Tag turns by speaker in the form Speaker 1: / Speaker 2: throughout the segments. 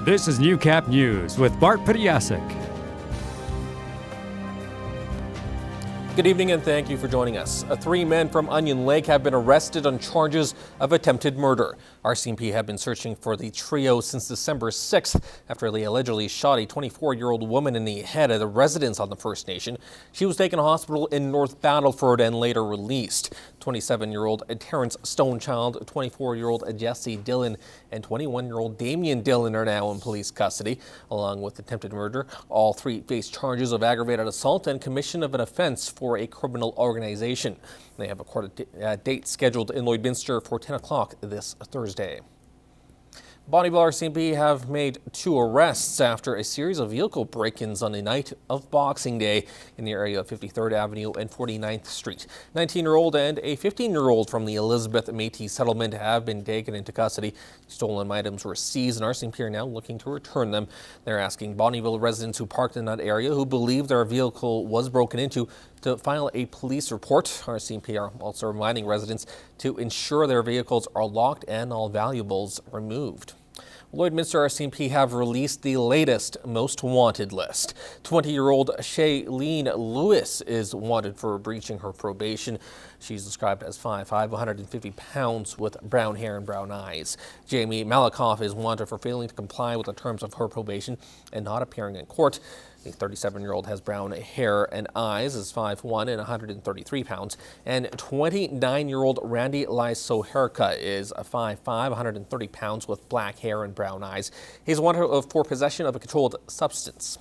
Speaker 1: This is Newcap News with Bart Pediasic.
Speaker 2: Good evening and thank you for joining us. Three men from Onion Lake have been arrested on charges of attempted murder. RCMP have been searching for the trio since December 6th after they allegedly shot a 24-year-old woman in the head at a residence on the First Nation. She was taken to hospital in North Battleford and later released. 27-year-old Terrence Stonechild, 24-year-old Jesse Dillon, and 21-year-old Damian Dillon are now in police custody. Along with attempted murder, all three face charges of aggravated assault and commission of an offense for a criminal organization. They have a court date scheduled in Lloydminster for 10 o'clock this Thursday. Bonnyville RCMP have made 2 arrests after a series of vehicle break-ins on the night of Boxing Day in the area of 53rd Avenue and 49th Street. 19-year-old and a 15-year-old from the Elizabeth Métis settlement have been taken into custody. Stolen items were seized and RCMP are now looking to return them. They're asking Bonnyville residents who parked in that area who believe their vehicle was broken into to file a police report. RCMP are also reminding residents to ensure their vehicles are locked and all valuables removed. Lloydminster RCMP have released the latest most wanted list. 20-year-old Shailene Lewis is wanted for breaching her probation. She's described as 5'5", 150 pounds with brown hair and brown eyes. Jamie Malakoff is wanted for failing to comply with the terms of her probation and not appearing in court. The 37-year-old has brown hair and eyes, is 5'1" and 133 pounds. And 29-year-old Randy Lysoherka is 5'5", 130 pounds with black hair and brown eyes. He's wanted for possession of a controlled substance.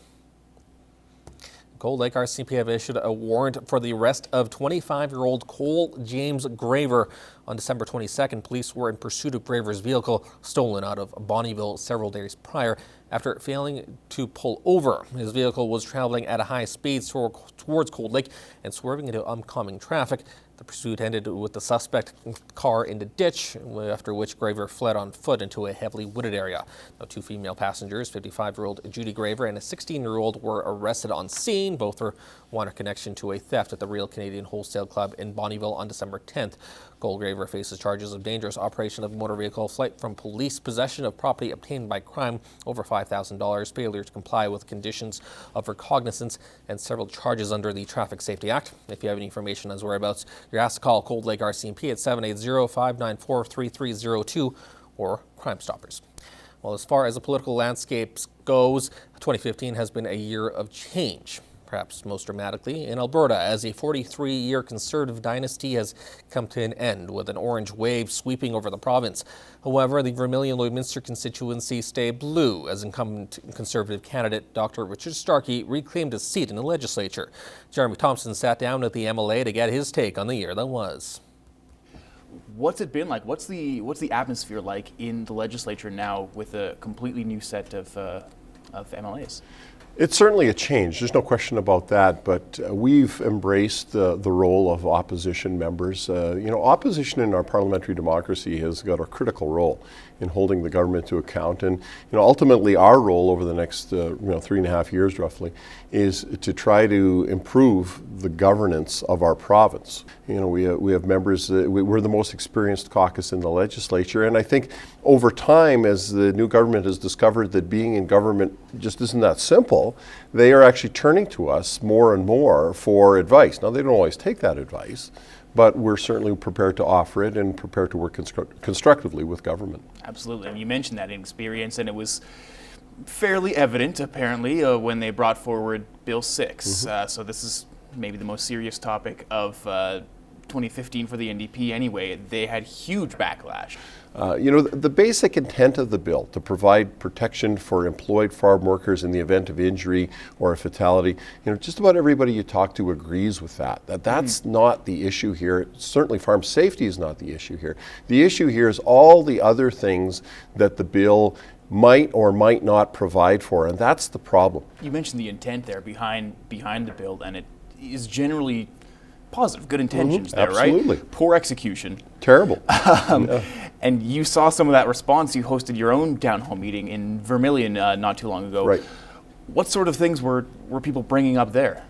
Speaker 2: Cold Lake RCMP have issued a warrant for the arrest of 25-year-old Cole James Graver. On December 22nd, police were in pursuit of Graver's vehicle stolen out of Bonnyville several days prior after failing to pull over. His vehicle was traveling at a high speed towards Cold Lake and swerving into oncoming traffic. The pursuit ended with the suspect car in the ditch, after which Graver fled on foot into a heavily wooded area. Now, 2 female passengers, 55-year-old Judy Graver and a 16-year-old, were arrested on scene. Both are wanted connection to a theft at the Real Canadian Wholesale Club in Bonnyville on December 10th. Cole Graver faces charges of dangerous operation of a motor vehicle, flight from police, possession of property obtained by crime over $5,000, failure to comply with conditions of recognizance, and several charges under the Traffic Safety Act. If you have any information on his whereabouts, you're asked to call Cold Lake RCMP at 780-594-3302 or Crime Stoppers. Well, as far as the political landscape goes, 2015 has been a year of change. Perhaps most dramatically in Alberta, as a 43-year Conservative dynasty has come to an end with an orange wave sweeping over the province. However, the Vermilion-Lloydminster constituency stayed blue as incumbent Conservative candidate Dr. Richard Starkey reclaimed his seat in the legislature. Jeremy Thompson sat down at the MLA to get his take on the year that was.
Speaker 3: What's it been like? What's the atmosphere like in the legislature now with a completely new set of MLAs?
Speaker 4: It's certainly a change, there's no question about that, but we've embraced the role of opposition members. Opposition in our parliamentary democracy has got a critical role in holding the government to account, and ultimately our role over the next 3.5 years roughly is to try to improve the governance of our province. We have members, we're the most experienced caucus in the legislature, and I think over time, as the new government has discovered that being in government just isn't that simple, they are actually turning to us more and more for advice. Now, they don't always take that advice, but we're certainly prepared to offer it and prepared to work constructively with government.
Speaker 3: Absolutely. And you mentioned that experience, and it was fairly evident, apparently, when they brought forward Bill 6.
Speaker 4: Mm-hmm.
Speaker 3: So this is maybe the most serious topic of 2015 for the NDP anyway. They had huge backlash.
Speaker 4: The basic intent of the bill to provide protection for employed farm workers in the event of injury or a fatality, just about everybody you talk to agrees with that. That's not the issue here. Certainly farm safety is not the issue here. The issue here is all the other things that the bill might or might not provide for, and that's the problem.
Speaker 3: You mentioned the intent there behind the bill, and it is generally positive, good intentions there,
Speaker 4: absolutely.
Speaker 3: Right? Poor execution.
Speaker 4: Terrible.
Speaker 3: And you saw some of that response. You hosted your own town hall meeting in Vermilion not too long ago.
Speaker 4: Right.
Speaker 3: What sort of things were people bringing up there?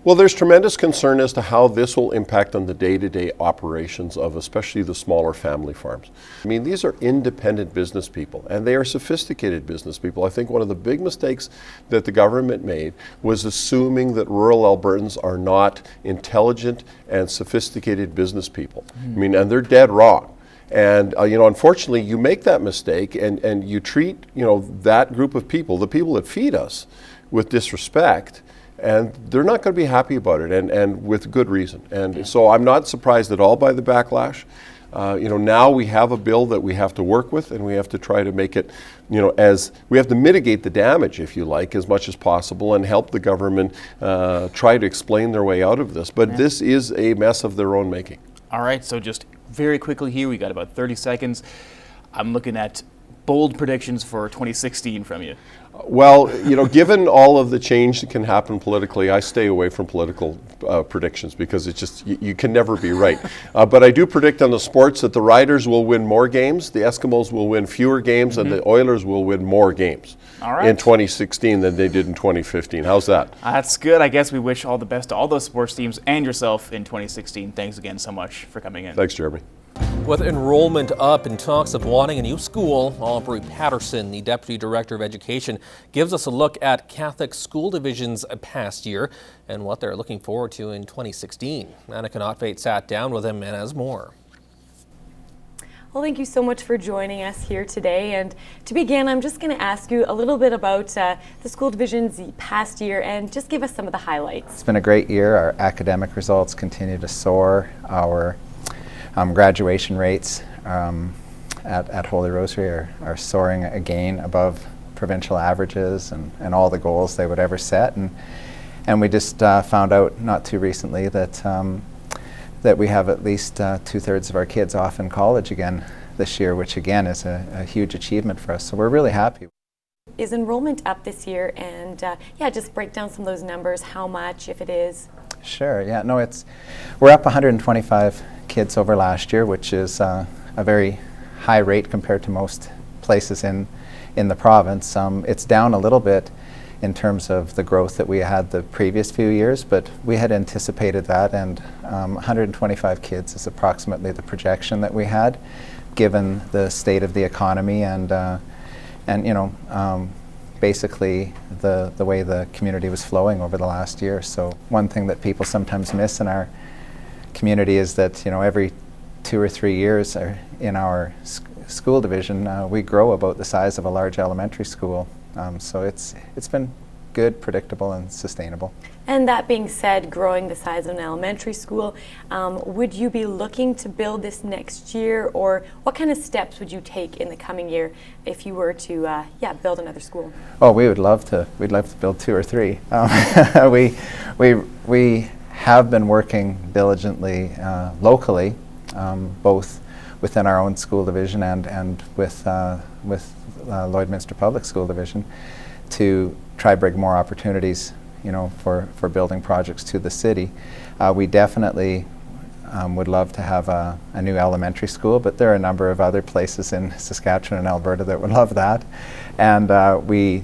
Speaker 4: Well, there's tremendous concern as to how this will impact on the day-to-day operations of especially the smaller family farms. I mean, these are independent business people, and they are sophisticated business people. I think one of the big mistakes that the government made was assuming that rural Albertans are not intelligent and sophisticated business people. I mean, and they're dead wrong. And unfortunately, you make that mistake, and you treat that group of people, the people that feed us, with disrespect. And they're not going to be happy about it, and with good reason. And so I'm not surprised at all by the backlash. Now we have a bill that we have to work with, and we have to try to make it, we have to mitigate the damage, if you like, as much as possible, and help the government try to explain their way out of this. But this is a mess of their own making.
Speaker 3: All right, so just very quickly here, we got about 30 seconds. I'm looking at bold predictions for 2016 from you.
Speaker 4: Well, given all of the change that can happen politically, I stay away from political predictions because it's just, you can never be right. But I do predict on the sports that the Riders will win more games, the Eskimos will win fewer games, and the Oilers will win more games in 2016 than they did in 2015. How's that?
Speaker 3: That's good. I guess we wish all the best to all those sports teams and yourself in 2016. Thanks again so much for coming in.
Speaker 4: Thanks, Jeremy.
Speaker 2: With enrollment up and talks of wanting a new school, Aubrey Patterson, the Deputy Director of Education, gives us a look at Catholic school divisions past year and what they're looking forward to in 2016. Annika Notfate sat down with him and has more.
Speaker 5: Well, thank you so much for joining us here today. And to begin, I'm just going to ask you a little bit about the school divisions past year and just give us some of the highlights.
Speaker 6: It's been a great year. Our academic results continue to soar. Our graduation rates at Holy Rosary are soaring again above provincial averages and all the goals they would ever set. And we just found out not too recently that we have at least 2/3 of our kids off in college again this year, which again is a huge achievement for us. So we're really happy.
Speaker 5: Is enrollment up this year? And just break down some of those numbers, how much, if it is.
Speaker 6: Sure, yeah, no, we're up 125 kids over last year, which is a very high rate compared to most places in the province. It's down a little bit in terms of the growth that we had the previous few years, but we had anticipated that, and 125 kids is approximately the projection that we had, given the state of the economy and basically the way the community was flowing over the last year. So one thing that people sometimes miss in our community is that every 2 or 3 years in our school division we grow about the size of a large elementary school. So it's been good, predictable, and sustainable.
Speaker 5: And that being said, growing the size of an elementary school, would you be looking to build this next year, or what kind of steps would you take in the coming year if you were to build another school? Oh,
Speaker 6: we'd love to build 2 or 3. We have been working diligently locally, both within our own school division and with Lloydminster Public School Division, to try bring more opportunities, for building projects to the city. We definitely would love to have a new elementary school, but there are a number of other places in Saskatchewan and Alberta that would love that. And we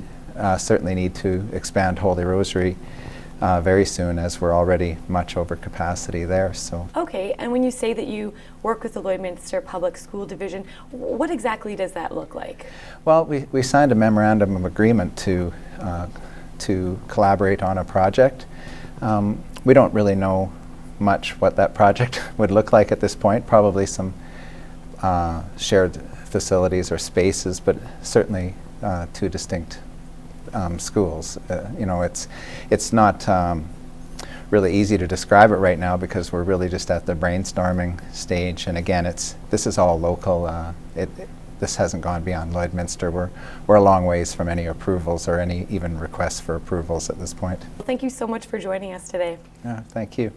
Speaker 6: certainly need to expand Holy Rosary very soon, as we're already much over capacity there. So.
Speaker 5: Okay, and when you say that you work with the Lloydminster Public School Division, what exactly does that look like?
Speaker 6: Well, we signed a memorandum of agreement to collaborate on a project. We don't really know much what that project would look like at this point. Probably some shared facilities or spaces, but certainly 2 distinct schools. It's not really easy to describe it right now because we're really just at the brainstorming stage. And again, this is all local. This hasn't gone beyond Lloydminster. We're a long ways from any approvals or any even requests for approvals at this point.
Speaker 5: Thank you so much for joining us today.
Speaker 6: Thank you.